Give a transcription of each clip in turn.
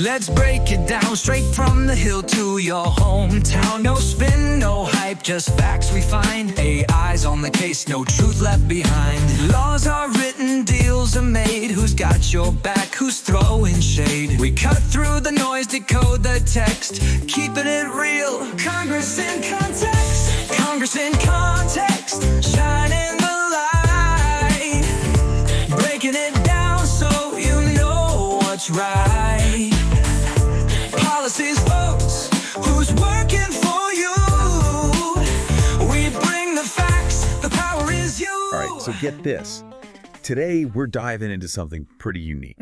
Let's break it down straight from the hill to your hometown. No spin, no hype, just facts we find. AI's on the case, no truth left behind. Laws are written, deals are made. Who's got your back, who's throwing shade? We cut through the noise, decode the text, keeping it real. Congress in context, Congress in context, shining the light, breaking it down so you know what's right. Policies, votes, who's working for you? We bring the facts, the power is you. All right, so get this. Today, we're diving into something pretty unique.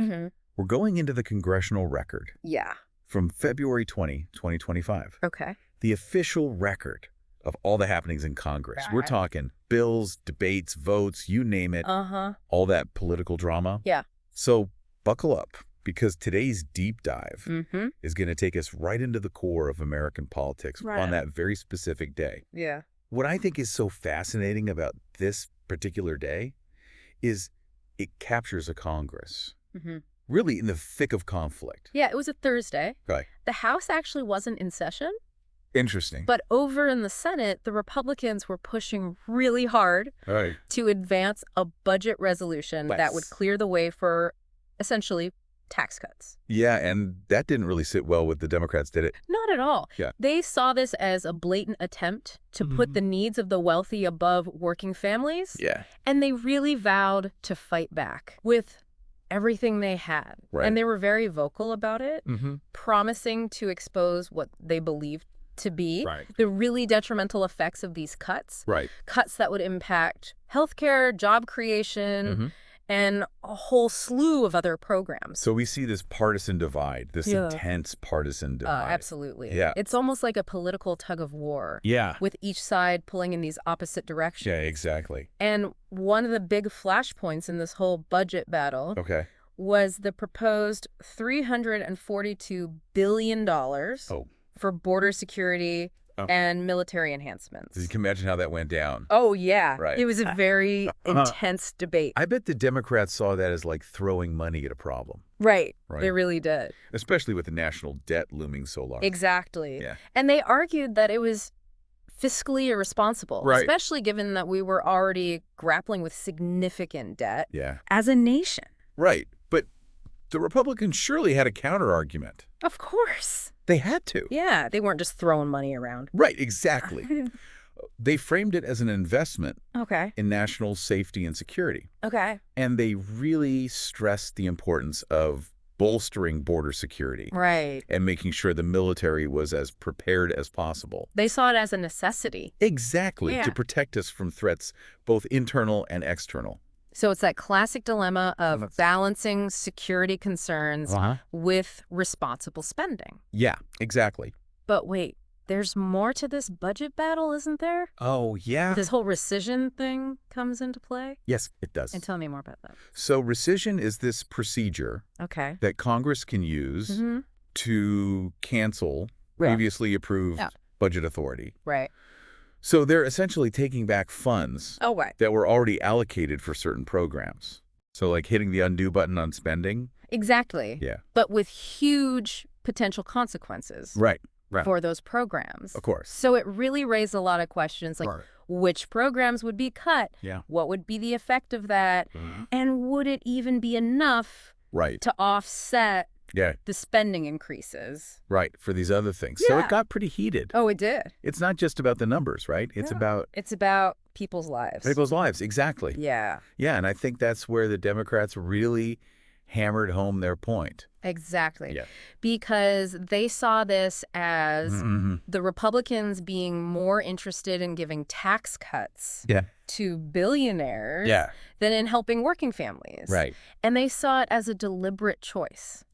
We're going into the Congressional Record. Yeah. From February 20, 2025. Okay. The official record of all the happenings in Congress. We're talking bills, debates, votes, you name it. All that political drama. Yeah. So buckle up, because today's deep dive is going to take us right into the core of American politics on that very specific day. Yeah. What I think is so fascinating about this particular day is it captures a Congress really in the thick of conflict. Yeah, it was a Thursday. Right. The House actually wasn't in session. Interesting. But over in the Senate, the Republicans were pushing really hard to advance a budget resolution that would clear the way for essentially tax cuts. Yeah, and that didn't really sit well with the Democrats, did it? Not at all. Yeah. They saw this as a blatant attempt to put the needs of the wealthy above working families. Yeah. And they really vowed to fight back with everything they had. Right. And they were very vocal about it, promising to expose what they believed to be the really detrimental effects of these cuts. Cuts that would impact healthcare, job creation, and a whole slew of other programs. So we see this partisan divide, this intense partisan divide. Absolutely. Yeah. It's almost like a political tug of war. Yeah. With each side pulling in these opposite directions. Yeah, exactly. And one of the big flashpoints in this whole budget battle was the proposed $342 billion for border security and military enhancements. You can imagine how that went down. Oh, yeah. Right. It was a very intense debate. I bet the Democrats saw that as like throwing money at a problem. Right. They really did. Especially with the national debt looming so large. Exactly. Yeah. And they argued that it was fiscally irresponsible, especially given that we were already grappling with significant debt as a nation. Right. But the Republicans surely had a counter-argument. Of course. They had to. Yeah, they weren't just throwing money around. Right, exactly. They framed it as an investment in national safety and security. And they really stressed the importance of bolstering border security. And making sure the military was as prepared as possible. They saw it as a necessity. Exactly, to protect us from threats both internal and external. So it's that classic dilemma of balancing security concerns with responsible spending. Yeah, exactly. But wait, there's more to this budget battle, isn't there? Oh, yeah. This whole rescission thing comes into play? Yes, it does. And tell me more about that. So rescission is this procedure that Congress can use to cancel previously approved budget authority. So they're essentially taking back funds that were already allocated for certain programs. So like hitting the undo button on spending. Exactly. Yeah. But with huge potential consequences for those programs. Of course. So it really raised a lot of questions like which programs would be cut? What would be the effect of that? And would it even be enough to offset the spending increases? For these other things. So it got pretty heated. Oh, it did. It's not just about the numbers, right? It's about people's lives. People's lives, exactly. Yeah. Yeah, and I think that's where the Democrats really hammered home their point. Exactly. Because they saw this as the Republicans being more interested in giving tax cuts to billionaires than in helping working families. And they saw it as a deliberate choice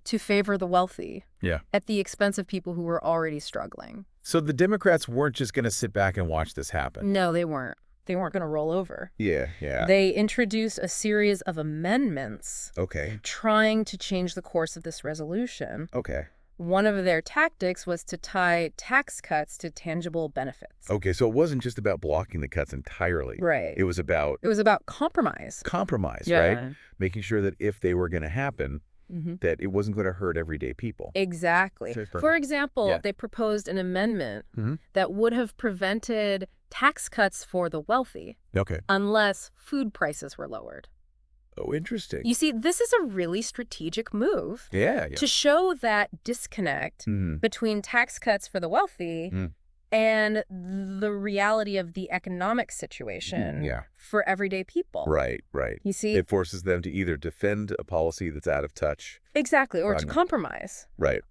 to favor the wealthy at the expense of people who were already struggling. So the Democrats weren't just going to sit back and watch this happen. No, they weren't. They weren't going to roll over. Yeah. They introduced a series of amendments trying to change the course of this resolution. One of their tactics was to tie tax cuts to tangible benefits. So it wasn't just about blocking the cuts entirely. It was about... It was about compromise. Right? Making sure that if they were going to happen, that it wasn't going to hurt everyday people. Exactly. For example, they proposed an amendment that would have prevented tax cuts for the wealthy unless food prices were lowered. Oh, interesting. You see, this is a really strategic move to show that disconnect between tax cuts for the wealthy and the reality of the economic situation for everyday people. Right, right. You see? It forces them to either defend a policy that's out of touch. Exactly, or to compromise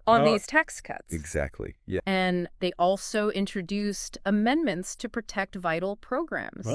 on these tax cuts. Exactly, yeah. And they also introduced amendments to protect vital programs.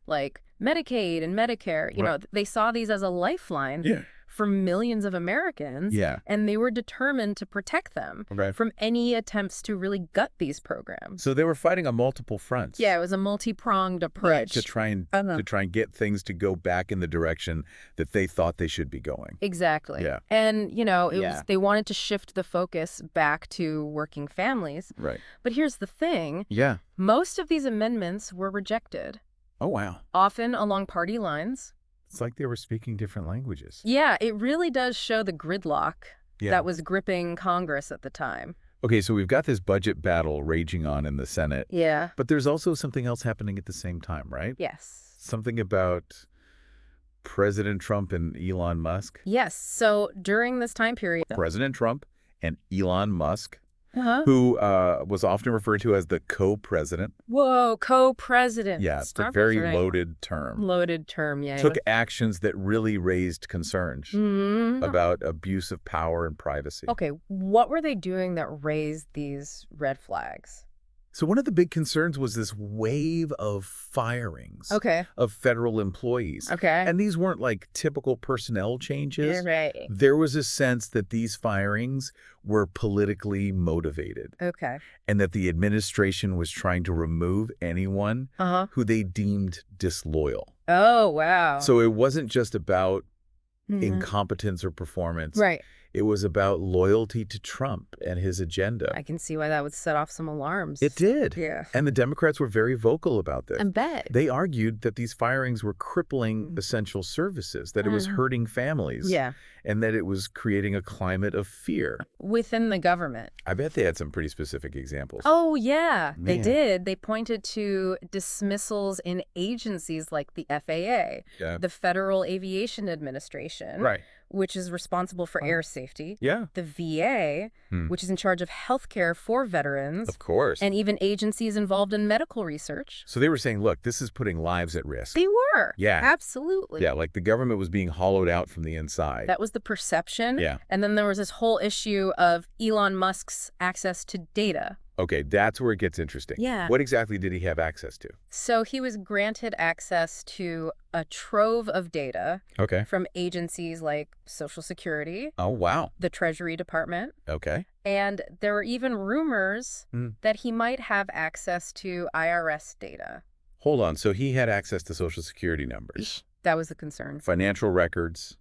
Like Medicaid and Medicare. You know, they saw these as a lifeline for millions of Americans. And they were determined to protect them from any attempts to really gut these programs. So they were fighting on multiple fronts. Yeah, it was a multi-pronged approach. To try and get things to go back in the direction that they thought they should be going. Exactly. Yeah. And, you know, they wanted to shift the focus back to working families. Right. But here's the thing. Most of these amendments were rejected. Oh, wow. Often along party lines. It's like they were speaking different languages. Yeah, it really does show the gridlock that was gripping Congress at the time. Okay, so we've got this budget battle raging on in the Senate. Yeah. But there's also something else happening at the same time, right? Yes. Something about President Trump and Elon Musk. Yes. So during this time period, President Trump and Elon Musk, who was often referred to as the co-president. Whoa, co-president. Yeah, it's a very loaded term. Loaded term, yeah. Took actions that really raised concerns about abuse of power and privacy. Okay, what were they doing that raised these red flags? So one of the big concerns was this wave of firings of federal employees. And these weren't like typical personnel changes. There was a sense that these firings were politically motivated. And that the administration was trying to remove anyone who they deemed disloyal. Oh, wow. So it wasn't just about incompetence or performance. It was about loyalty to Trump and his agenda. I can see why that would set off some alarms. It did. Yeah. And the Democrats were very vocal about this. I bet. They argued that these firings were crippling essential services, that it was hurting families. And that it was creating a climate of fear. Within the government. I bet they had some pretty specific examples. Oh, yeah. They did. They pointed to dismissals in agencies like the FAA, the Federal Aviation Administration, which is responsible for air safety. The VA, which is in charge of health care for veterans. Of course. And even agencies involved in medical research. So they were saying, look, this is putting lives at risk. They were. Yeah. Absolutely. Yeah, like the government was being hollowed out from the inside. That was the perception. And then there was this whole issue of Elon Musk's access to data. Okay, that's where it gets interesting. What exactly did he have access to? So he was granted access to a trove of data from agencies like Social Security. Oh, wow. The Treasury Department. Okay. And there were even rumors that he might have access to IRS data. Hold on. So he had access to Social Security numbers. That was the concern. Financial records.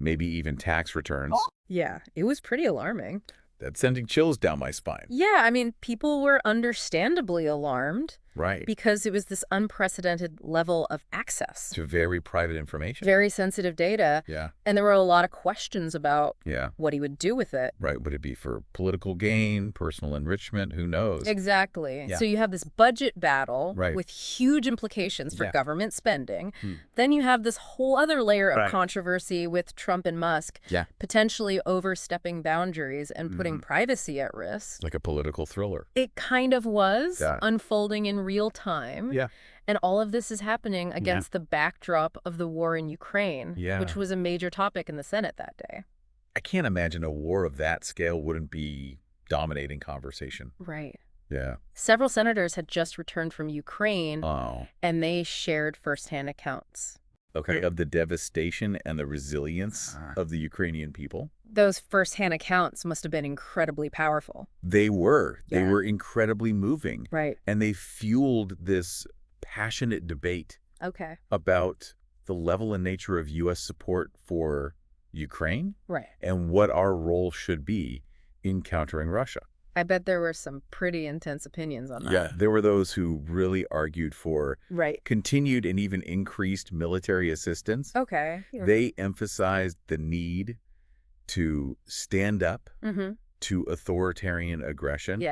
Maybe even tax returns. Yeah, it was pretty alarming. That's sending chills down my spine. Yeah, I mean, people were understandably alarmed. Right. Because it was this unprecedented level of access. To very private information. Very sensitive data. Yeah. And there were a lot of questions about what he would do with it. Right. Would it be for political gain, personal enrichment? Who knows? Exactly. Yeah. So you have this budget battle with huge implications for government spending. Then you have this whole other layer of controversy with Trump and Musk potentially overstepping boundaries and putting privacy at risk. Like a political thriller. It kind of was unfolding in real time. And all of this is happening against the backdrop of the war in Ukraine, which was a major topic in the Senate that day. I can't imagine a war of that scale wouldn't be dominating conversation. Right. Yeah. Several senators had just returned from Ukraine, and they shared firsthand accounts. Okay, of the devastation and the resilience of the Ukrainian people. Those firsthand accounts must have been incredibly powerful. They were. They were incredibly moving. Right. And they fueled this passionate debate about the level and nature of U.S. support for Ukraine and what our role should be in countering Russia. I bet there were some pretty intense opinions on that. Yeah, there were those who really argued for continued and even increased military assistance. Okay. They emphasized the need to stand up to authoritarian aggression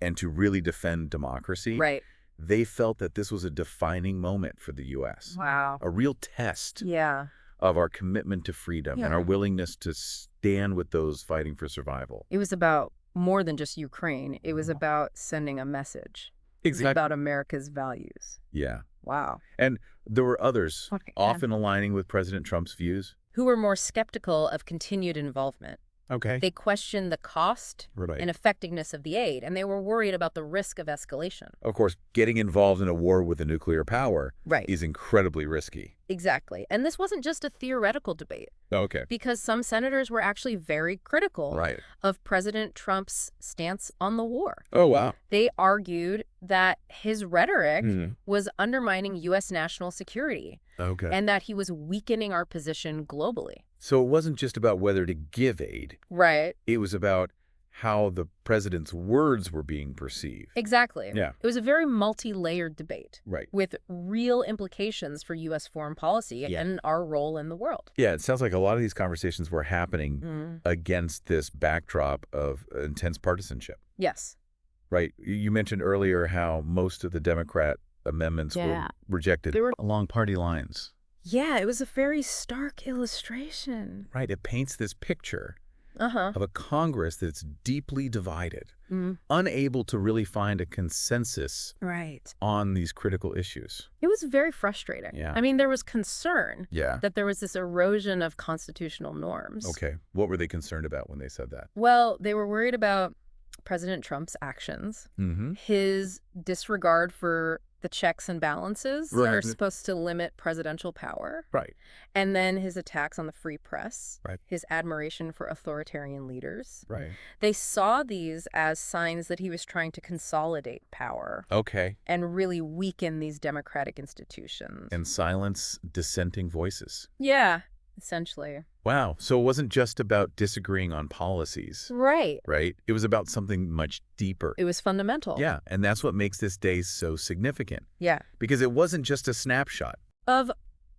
and to really defend democracy. Right. They felt that this was a defining moment for the U.S. Wow. A real test Yeah. of our commitment to freedom and our willingness to stand with those fighting for survival. It was about more than just Ukraine. It was about sending a message. Exactly. It was about America's values. Yeah. Wow. And there were others, often aligning with President Trump's views. Who were more skeptical of continued involvement. Okay. They questioned the cost and effectiveness of the aid, and they were worried about the risk of escalation. Of course, getting involved in a war with a nuclear power is incredibly risky. Exactly. And this wasn't just a theoretical debate. Okay. Because some senators were actually very critical of President Trump's stance on the war. Oh, wow. They argued that his rhetoric was undermining U.S. national security and that he was weakening our position globally. So it wasn't just about whether to give aid. Right. It was about how the president's words were being perceived. Exactly. Yeah. It was a very multi-layered debate. Right. With real implications for U.S. foreign policy and our role in the world. Yeah, it sounds like a lot of these conversations were happening against this backdrop of intense partisanship. Yes. Right. You mentioned earlier how most of the Democrat amendments were rejected along party lines. Yeah, it was a very stark illustration. Right. It paints this picture of a Congress that's deeply divided, unable to really find a consensus on these critical issues. It was very frustrating. Yeah. I mean, there was concern Yeah. that there was this erosion of constitutional norms. Okay. What were they concerned about when they said that? Well, they were worried about President Trump's actions, his disregard for the checks and balances that are supposed to limit presidential power. Right. And then his attacks on the free press, Right. his admiration for authoritarian leaders. Right. They saw these as signs that he was trying to consolidate power. Okay. And really weaken these democratic institutions. And silence dissenting voices. Yeah, essentially. Wow. So it wasn't just about disagreeing on policies. Right. Right? It was about something much deeper. It was fundamental. Yeah. And that's what makes this day so significant. Yeah. Because it wasn't just a snapshot of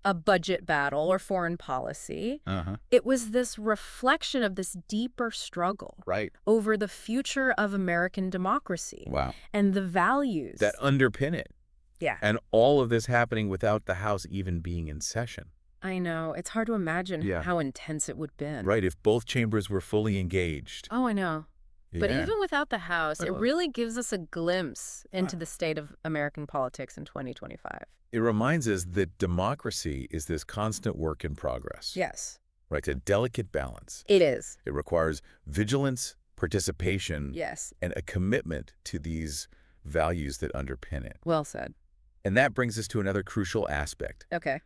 a budget battle or foreign policy. It was this reflection of this deeper struggle over the future of American democracy. Wow. And the values that underpin it. Yeah. And all of this happening without the House even being in session. I know. It's hard to imagine how intense it would have been. Right, if both chambers were fully engaged. Oh, I know. Yeah. But even without the House, it really gives us a glimpse into the state of American politics in 2025. It reminds us that democracy is this constant work in progress. Yes. Right, it's a delicate balance. It is. It requires vigilance, participation, and a commitment to these values that underpin it. Well said. And that brings us to another crucial aspect. Okay.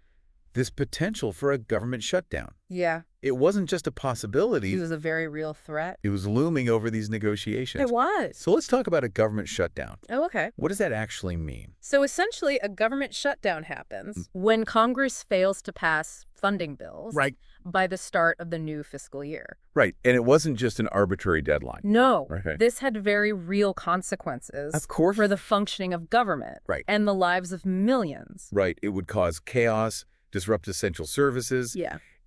This potential for a government shutdown. Yeah. It wasn't just a possibility. It was a very real threat. It was looming over these negotiations. It was. So let's talk about a government shutdown. Oh, okay. What does that actually mean? So essentially, a government shutdown happens when Congress fails to pass funding bills by the start of the new fiscal year. Right. And it wasn't just an arbitrary deadline. No. Okay. This had very real consequences Of course. for the functioning of government and the lives of millions. Right. It would cause chaos, disrupt essential services,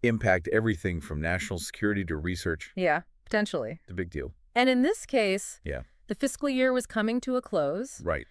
impact everything from national security to research. Yeah, potentially. It's a big deal. And in this case, the fiscal year was coming to a close. Right.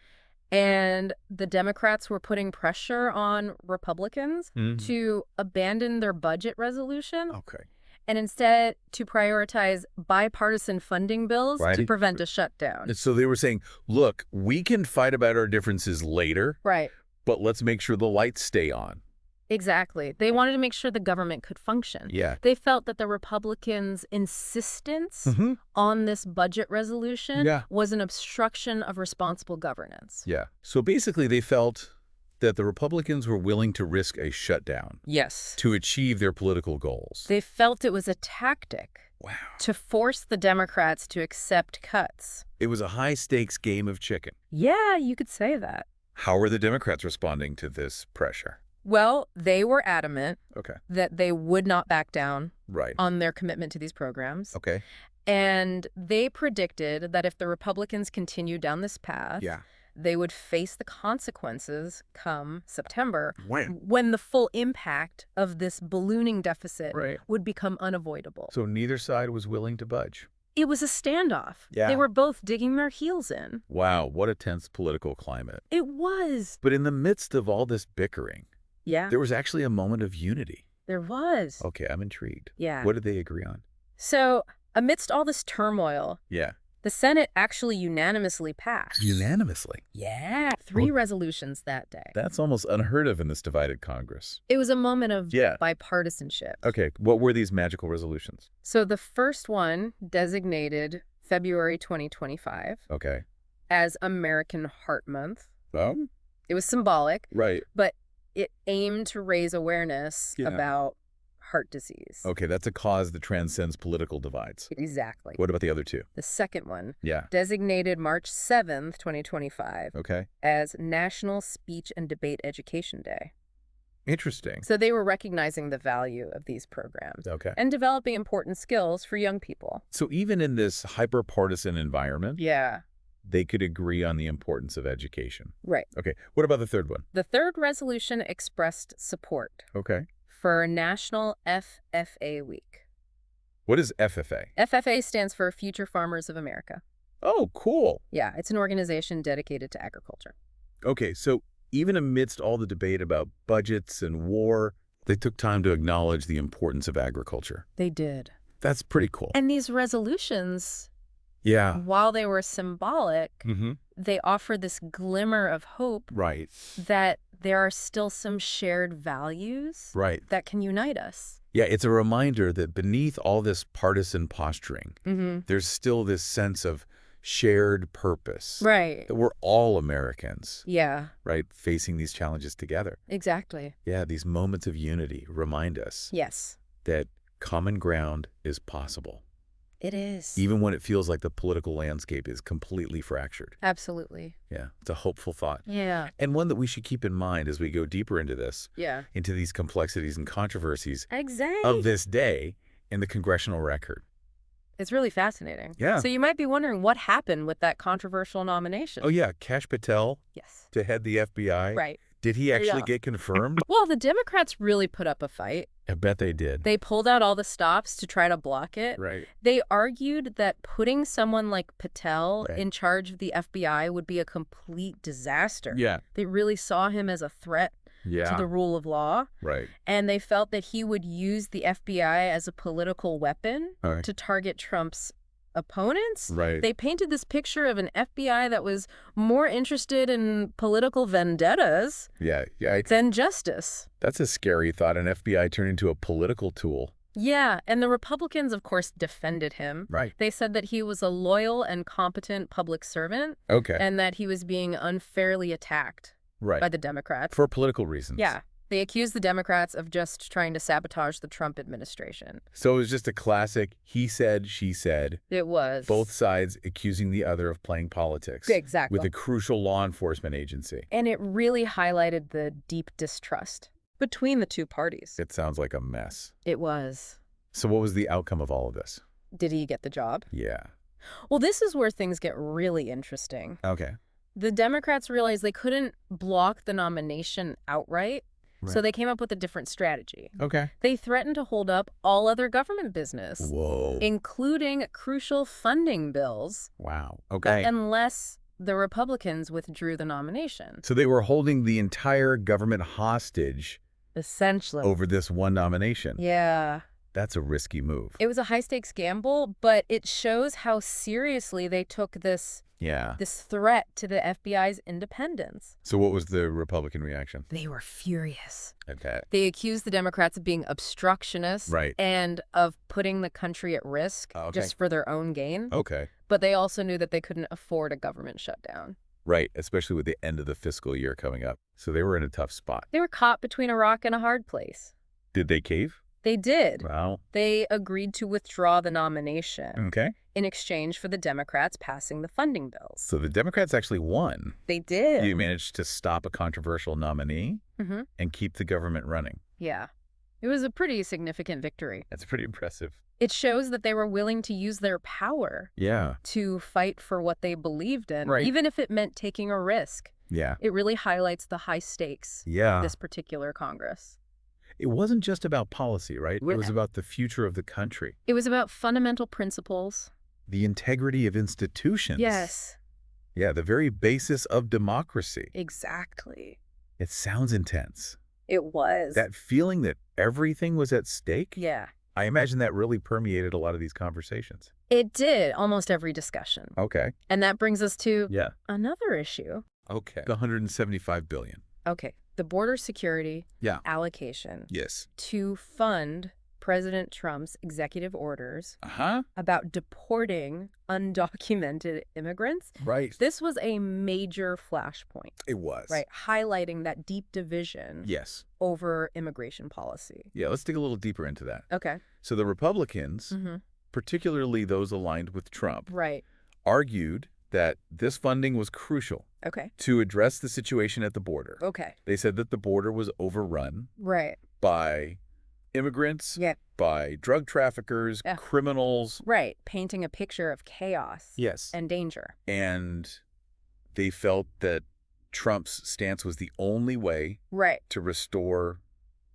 And the Democrats were putting pressure on Republicans to abandon their budget resolution. Okay. And instead to prioritize bipartisan funding bills to prevent a shutdown. So they were saying, look, we can fight about our differences later. Right. But let's make sure the lights stay on. Exactly. They wanted to make sure the government could function. Yeah. They felt that the Republicans' insistence on this budget resolution was an obstruction of responsible governance. Yeah. So basically they felt that the Republicans were willing to risk a shutdown. Yes. To achieve their political goals. They felt it was a tactic. Wow. To force the Democrats to accept cuts. It was a high-stakes game of chicken. Yeah, you could say that. How are the Democrats responding to this pressure? Well, they were adamant that they would not back down on their commitment to these programs. Okay. And they predicted that if the Republicans continued down this path, they would face the consequences come September when the full impact of this ballooning deficit Right. would become unavoidable. So neither side was willing to budge. It was a standoff. Yeah. They were both digging their heels in. Wow, what a tense political climate. It was. But in the midst of all this bickering, Yeah, there was actually a moment of unity. there was. Okay, I'm intrigued. Yeah. What did they agree on? So amidst all this turmoil, Yeah. the Senate actually unanimously passed. Unanimously. Yeah, 3 resolutions that day. That's almost unheard of in this divided Congress. It was a moment of Yeah. bipartisanship. Okay, what were these magical resolutions? So the first one designated February 2025 Okay. as American Heart Month. Oh, It was symbolic, right. but it aimed to raise awareness Yeah. about heart disease. Okay, that's a cause that transcends political divides. Exactly. What about the other two? The second one Yeah. designated March 7th, 2025 Okay. as National Speech and Debate Education Day. Interesting. So they were recognizing the value of these programs Okay. and developing important skills for young people. So even in this hyper-partisan environment, Yeah, they could agree on the importance of education. right. Okay, what about the third one? The third resolution expressed support Okay. for National FFA Week. What is FFA? FFA stands for Future Farmers of America. Oh, cool. Yeah, it's an organization dedicated to agriculture. Okay, so even amidst all the debate about budgets and war, they took time to acknowledge the importance of agriculture. They did. That's pretty cool. And these resolutions, Yeah. while they were symbolic, Mm-hmm. they offer this glimmer of hope Right. that there are still some shared values Right. that can unite us. Yeah, it's a reminder that beneath all this partisan posturing, Mm-hmm. there's still this sense of shared purpose. Right. That we're all Americans, Yeah, right, facing these challenges together. exactly. Yeah, these moments of unity remind us Yes, that common ground is possible, it is. even when it feels like the political landscape is completely fractured. Absolutely. Yeah, it's a hopeful thought. Yeah. And one that we should keep in mind as we go deeper into this, Yeah. into these complexities and controversies Exactly. of this day in the Congressional Record. It's really fascinating. Yeah. So you might be wondering what happened with that controversial nomination. Oh, yeah, Kash Patel Yes. to head the FBI. Right. Did he actually Yeah. get confirmed? Well, the Democrats really put up a fight. I bet they did. They pulled out all the stops to try to block it. Right. They argued that putting someone like Patel Right. in charge of the FBI would be a complete disaster. Yeah. They really saw him as a threat Yeah. to the rule of law, Right. and they felt that he would use the FBI as a political weapon All right. to target Trump's opponents. Right. They painted this picture of an FBI that was more interested in political vendettas Yeah. Yeah. than justice. That's a scary thought, an FBI turned into a political tool. Yeah, and the Republicans, of course, defended him. Right. They said that he was a loyal and competent public servant Okay. and that he was being unfairly attacked Right. by the Democrats. For political reasons. Yeah. They accused the Democrats of just trying to sabotage the Trump administration. So it was just a classic he said, she said, It was. both sides accusing the other of playing politics. Exactly. With a crucial law enforcement agency. And it really highlighted the deep distrust between the two parties. It sounds like a mess. It was. So what was the outcome of all of this? Did he get the job? Yeah. Well, this is where things get really interesting. Okay. The Democrats realized they couldn't block the nomination outright, so Right. they came up with a different strategy. Okay. They threatened to hold up all other government business, Whoa. including crucial funding bills, Wow. Okay. unless the Republicans withdrew the nomination. So they were holding the entire government hostage Essentially. over this one nomination. Yeah. That's a risky move. It was a high-stakes gamble, but it shows how seriously they took this Yeah. threat to the FBI's independence. So what was the Republican reaction? They were furious. Okay. They accused the Democrats of being obstructionists Right. and of putting the country at risk Okay. just for their own gain. Okay. But they also knew that they couldn't afford a government shutdown. Right. Especially with the end of the fiscal year coming up. So they were in a tough spot. They were caught between a rock and a hard place. Did they cave? They did. Wow. They agreed to withdraw the nomination Okay. in exchange for the Democrats passing the funding bills. So the Democrats actually won. They did. You managed to stop a controversial nominee Mm-hmm. and keep the government running. Yeah. It was a pretty significant victory. That's pretty impressive. It shows that they were willing to use their power to fight for what they believed in, even if it meant taking a risk. Yeah. It really highlights the high stakes of this particular Congress. It wasn't just about policy, right? It was about the future of the country. It was about fundamental principles. The integrity of institutions. Yes. Yeah, the very basis of democracy. Exactly. It sounds intense. It was. That feeling that everything was at stake? Yeah. I imagine that really permeated a lot of these conversations. It did, almost every discussion. Okay. And that brings us to another issue. Okay. The $175 billion. Okay. The border security allocation to fund President Trump's executive orders about deporting undocumented immigrants. Right. This was a major flashpoint. It was. Right. Highlighting that deep division over immigration policy. Yeah, let's dig a little deeper into that. Okay. So the Republicans, particularly those aligned with Trump, argued that this funding was crucial to address the situation at the border. Okay. They said that the border was overrun by immigrants, by drug traffickers, criminals. Right. Painting a picture of chaos and danger. And they felt that Trump's stance was the only way to restore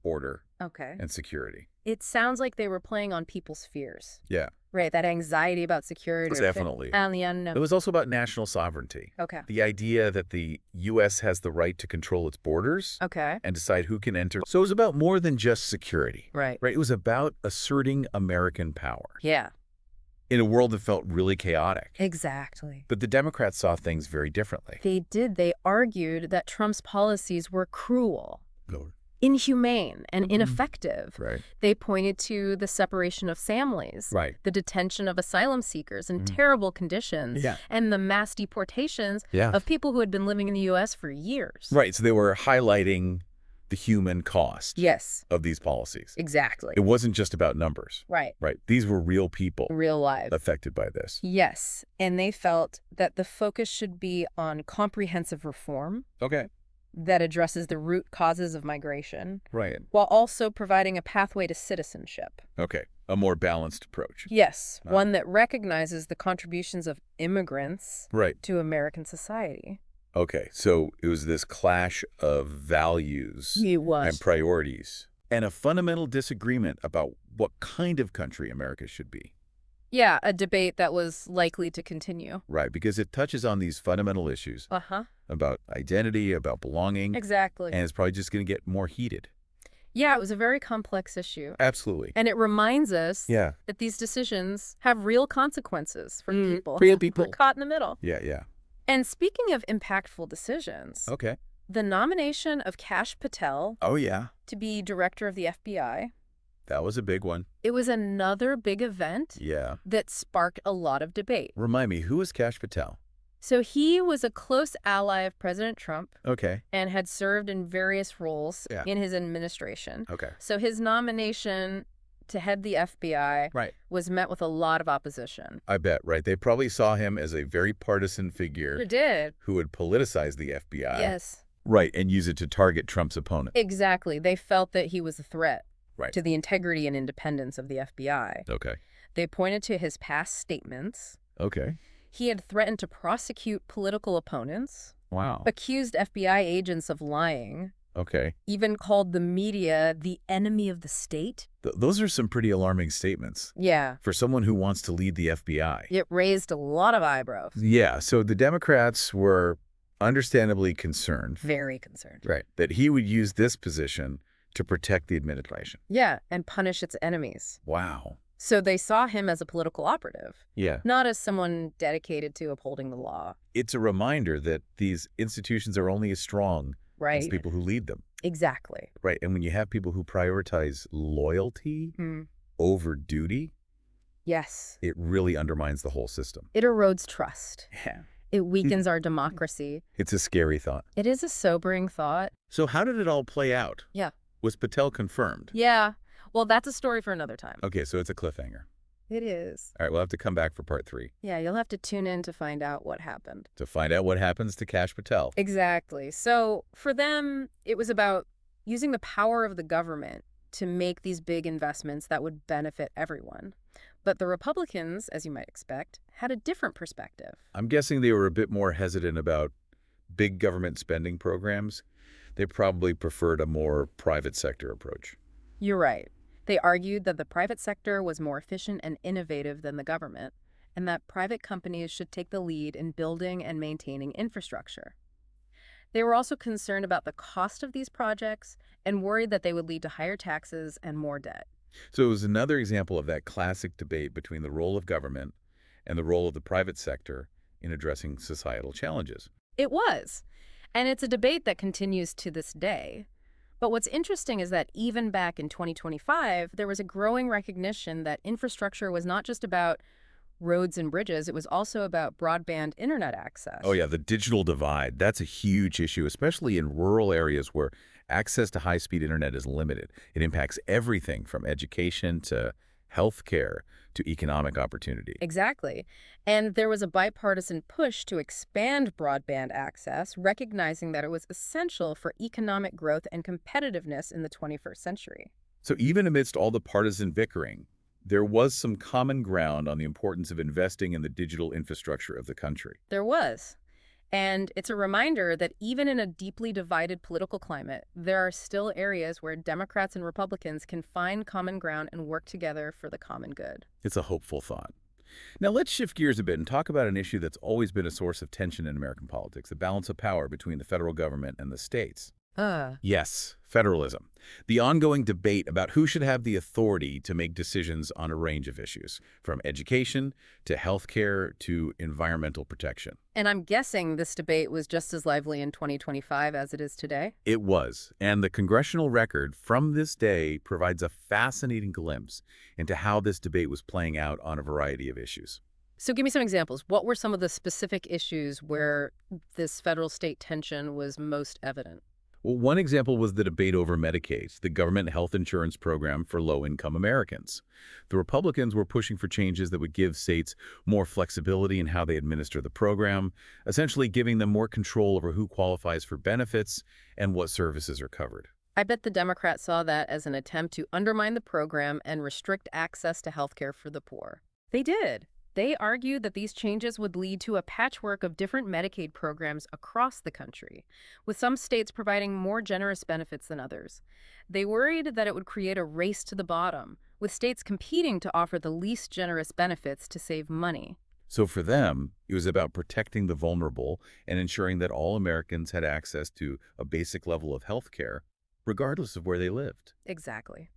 order and security. It sounds like they were playing on people's fears. Yeah. Right, that anxiety about security. Definitely. And the unknown. It was also about national sovereignty. Okay. The idea that the U.S. has the right to control its borders and decide who can enter. So it was about more than just security. Right. It was about asserting American power. Yeah. In a world that felt really chaotic. Exactly. But the Democrats saw things very differently. They did. They argued that Trump's policies were cruel, inhumane, and ineffective. Right. They pointed to the separation of families, the detention of asylum seekers in terrible conditions, and the mass deportations of people who had been living in the U.S. for years. Right. So they were highlighting the human cost of these policies. Exactly. It wasn't just about numbers. Right. Right. These were real people. Real lives. Affected by this. Yes. And they felt that the focus should be on comprehensive reform. Okay. That addresses the root causes of migration. Right. While also providing a pathway to citizenship. Okay. A more balanced approach. Yes. One that recognizes the contributions of immigrants to American society. Okay. So it was this clash of values and priorities and a fundamental disagreement about what kind of country America should be. Yeah, a debate that was likely to continue. Right, because it touches on these fundamental issues about identity, about belonging. Exactly. And it's probably just going to get more heated. Yeah, it was a very complex issue. Absolutely. And it reminds us that these decisions have real consequences for people. Real people. We're caught in the middle. Yeah. And speaking of impactful decisions, the nomination of Kash Patel to be director of the FBI. That was a big one. It was another big event that sparked a lot of debate. Remind me, who was Kash Patel? So he was a close ally of President Trump. Okay. And had served in various roles in his administration. Okay. So his nomination to head the FBI was met with a lot of opposition. I bet, right? They probably saw him as a very partisan figure. Sure did. Who would politicize the FBI. Yes. Right, and use it to target Trump's opponent. Exactly. They felt that he was a threat. To the integrity and independence of the FBI. Okay. They pointed to his past statements. Okay. He had threatened to prosecute political opponents. Wow. Accused FBI agents of lying. Okay. Even called the media the enemy of the state. Those are some pretty alarming statements. Yeah. For someone who wants to lead the FBI. It raised a lot of eyebrows. Yeah, so the Democrats were understandably concerned. Very concerned. Right. That he would use this position to protect the administration. Yeah, and punish its enemies. Wow. So they saw him as a political operative. Yeah. Not as someone dedicated to upholding the law. It's a reminder that these institutions are only as strong as people who lead them. Exactly. Right, and when you have people who prioritize loyalty over duty, it really undermines the whole system. It erodes trust. Yeah. It weakens our democracy. It's a scary thought. It is a sobering thought. So how did it all play out? Yeah. Was Patel confirmed? Yeah. Well, that's a story for another time. Okay, so it's a cliffhanger. It is. All right, we'll have to come back for part 3. Yeah, you'll have to tune in to find out what happened. To find out what happens to Kash Patel. Exactly. So for them, it was about using the power of the government to make these big investments that would benefit everyone. But the Republicans, as you might expect, had a different perspective. I'm guessing they were a bit more hesitant about big government spending programs. They probably preferred a more private sector approach. You're right. They argued that the private sector was more efficient and innovative than the government, and that private companies should take the lead in building and maintaining infrastructure. They were also concerned about the cost of these projects and worried that they would lead to higher taxes and more debt. So it was another example of that classic debate between the role of government and the role of the private sector in addressing societal challenges. It was. And it's a debate that continues to this day. But what's interesting is that even back in 2025, there was a growing recognition that infrastructure was not just about roads and bridges, it was also about broadband internet access. Oh yeah, the digital divide, that's a huge issue, especially in rural areas where access to high-speed internet is limited. It impacts everything from education to healthcare to economic opportunity. Exactly. And there was a bipartisan push to expand broadband access, recognizing that it was essential for economic growth and competitiveness in the 21st century. So even amidst all the partisan bickering, there was some common ground on the importance of investing in the digital infrastructure of the country. There was. And it's a reminder that even in a deeply divided political climate, there are still areas where Democrats and Republicans can find common ground and work together for the common good. It's a hopeful thought. Now let's shift gears a bit and talk about an issue that's always been a source of tension in American politics, the balance of power between the federal government and the states. Yes, federalism. The ongoing debate about who should have the authority to make decisions on a range of issues, from education to healthcare to environmental protection. And I'm guessing this debate was just as lively in 2025 as it is today? It was, and the Congressional Record from this day provides a fascinating glimpse into how this debate was playing out on a variety of issues. So give me some examples. What were some of the specific issues where this federal-state tension was most evident? Well, one example was the debate over Medicaid, the government health insurance program for low-income Americans. The Republicans were pushing for changes that would give states more flexibility in how they administer the program, essentially giving them more control over who qualifies for benefits and what services are covered. I bet the Democrats saw that as an attempt to undermine the program and restrict access to health care for the poor. They did. They argued that these changes would lead to a patchwork of different Medicaid programs across the country, with some states providing more generous benefits than others. They worried that it would create a race to the bottom, with states competing to offer the least generous benefits to save money. So for them, it was about protecting the vulnerable and ensuring that all Americans had access to a basic level of health care, regardless of where they lived. Exactly.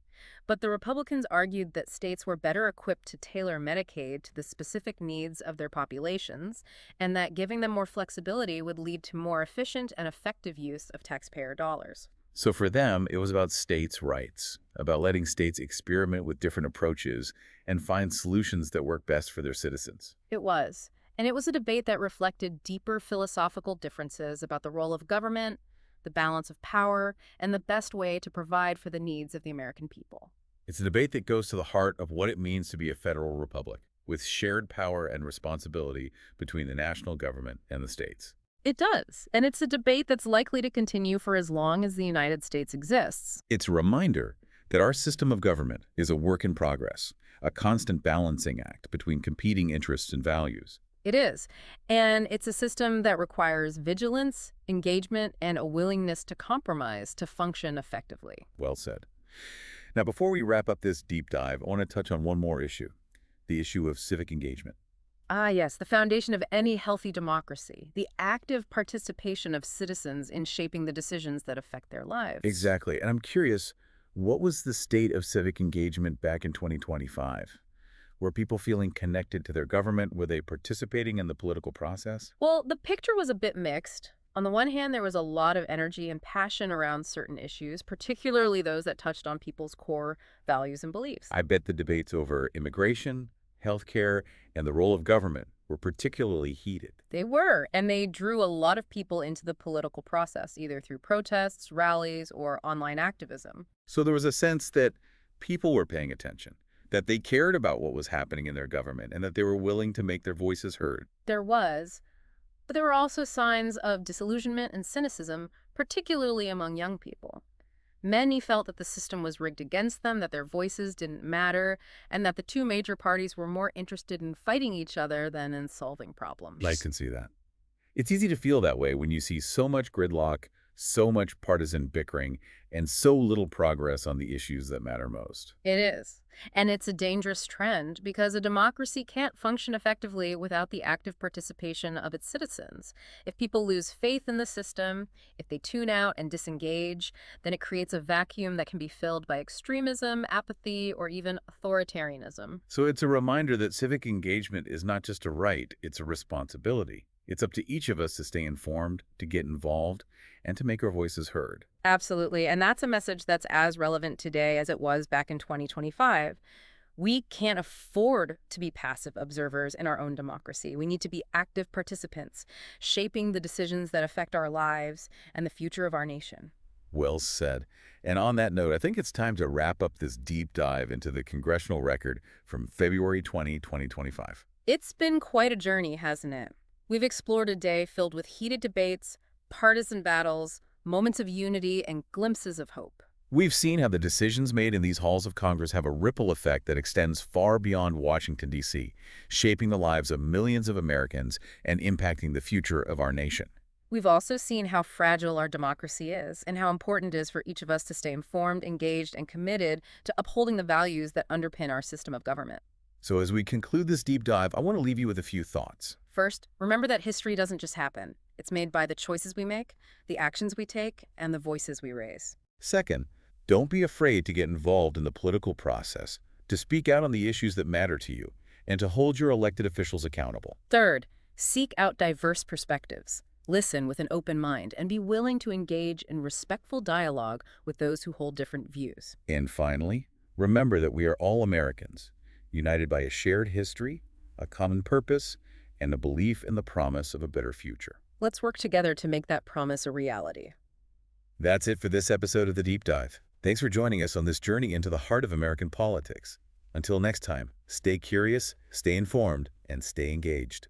But the Republicans argued that states were better equipped to tailor Medicaid to the specific needs of their populations, and that giving them more flexibility would lead to more efficient and effective use of taxpayer dollars. So for them, it was about states' rights, about letting states experiment with different approaches and find solutions that work best for their citizens. It was. And it was a debate that reflected deeper philosophical differences about the role of government, the balance of power, and the best way to provide for the needs of the American people. It's a debate that goes to the heart of what it means to be a federal republic, with shared power and responsibility between the national government and the states. It does, and it's a debate that's likely to continue for as long as the United States exists. It's a reminder that our system of government is a work in progress, a constant balancing act between competing interests and values. It is. And it's a system that requires vigilance, engagement, and a willingness to compromise to function effectively. Well said. Now, before we wrap up this deep dive, I want to touch on one more issue, the issue of civic engagement. Ah, yes, the foundation of any healthy democracy, the active participation of citizens in shaping the decisions that affect their lives. Exactly. And I'm curious, what was the state of civic engagement back in 2025? Were people feeling connected to their government? Were they participating in the political process? Well, the picture was a bit mixed. On the one hand, there was a lot of energy and passion around certain issues, particularly those that touched on people's core values and beliefs. I bet the debates over immigration, healthcare, and the role of government were particularly heated. They were, and they drew a lot of people into the political process, either through protests, rallies, or online activism. So there was a sense that people were paying attention, that they cared about what was happening in their government, and that they were willing to make their voices heard. There was, but there were also signs of disillusionment and cynicism, particularly among young people. Many felt that the system was rigged against them, that their voices didn't matter, and that the two major parties were more interested in fighting each other than in solving problems. I can see that. It's easy to feel that way when you see so much gridlock, so much partisan bickering, and so little progress on the issues that matter most. It is. And it's a dangerous trend because a democracy can't function effectively without the active participation of its citizens. If people lose faith in the system, if they tune out and disengage, then it creates a vacuum that can be filled by extremism, apathy, or even authoritarianism. So it's a reminder that civic engagement is not just a right, it's a responsibility. It's up to each of us to stay informed, to get involved, and to make our voices heard. Absolutely. And that's a message that's as relevant today as it was back in 2025. We can't afford to be passive observers in our own democracy. We need to be active participants, shaping the decisions that affect our lives and the future of our nation. Well said. And on that note, I think it's time to wrap up this deep dive into the Congressional Record from February 20, 2025. It's been quite a journey, hasn't it? We've explored a day filled with heated debates, partisan battles, moments of unity, and glimpses of hope. We've seen how the decisions made in these halls of Congress have a ripple effect that extends far beyond Washington, D.C., shaping the lives of millions of Americans and impacting the future of our nation. We've also seen how fragile our democracy is and how important it is for each of us to stay informed, engaged, and committed to upholding the values that underpin our system of government. So as we conclude this deep dive, I want to leave you with a few thoughts. First, remember that history doesn't just happen. It's made by the choices we make, the actions we take, and the voices we raise. Second, don't be afraid to get involved in the political process, to speak out on the issues that matter to you, and to hold your elected officials accountable. Third, seek out diverse perspectives. Listen with an open mind and be willing to engage in respectful dialogue with those who hold different views. And finally, remember that we are all Americans, united by a shared history, a common purpose, and a belief in the promise of a better future. Let's work together to make that promise a reality. That's it for this episode of The Deep Dive. Thanks for joining us on this journey into the heart of American politics. Until next time, stay curious, stay informed, and stay engaged.